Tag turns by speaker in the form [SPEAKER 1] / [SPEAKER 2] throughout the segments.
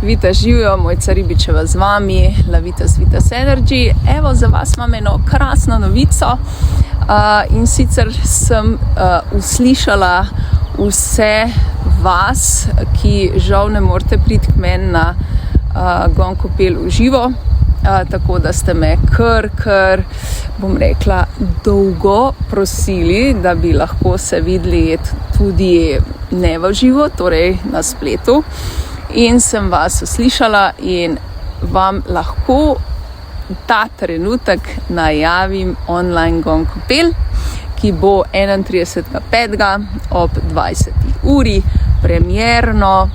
[SPEAKER 1] Vita živijo, Mojca Ribičeva z vami, Lavitas Vitas Energy. Evo, za vas imam eno krasno novico in sicer sem uslišala vse vas, ki žal ne morete priti k meni na Gong Kopel v živo, tako da ste me kar, bom rekla, dolgo prosili, da bi lahko se videli tudi ne v živo, torej na spletu. In sem vas uslišala in vam lahko ta trenutek najavim online Gong Kopel, ki bo 31.5. ob 20. uri, premierno,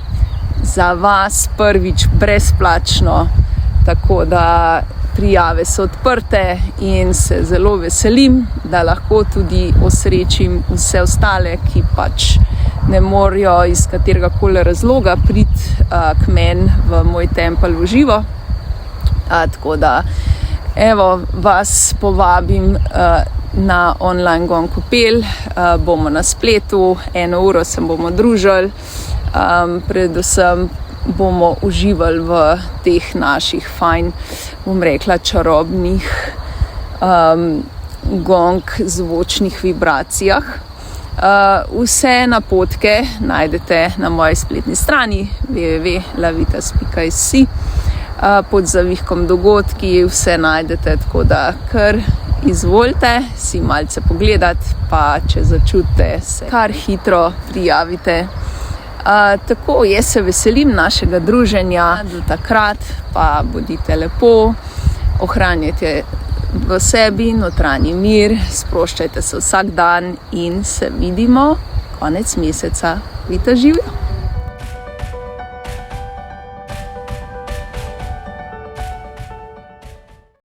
[SPEAKER 1] za vas prvič brezplačno, tako da prijave so odprte in se zelo veselim, da lahko tudi osrečim vse ostale, ki pač ne morajo iz katerega koli razloga priti k meni v moj tempelj v živo. Tako da, evo, vas povabim na online Gong Kopel, bomo na spletu, 1 uro se bomo družili, predvsem bomo uživali v teh naših fajn, bom rekla, čarobnih gong zvočnih vibracijah. Vse napotke najdete na moji spletni strani www.lavitas.si. Pod zavihkom dogodki vse najdete, tako da kar izvolite si malce pogledati, pa če začutite, se kar hitro prijavite. Tako, jaz se veselim našega druženja, do takrat pa bodite lepo, ohranjajte v sebi notranji mir, sproščajte se vsak dan in se vidimo konec meseca. Vita živijo!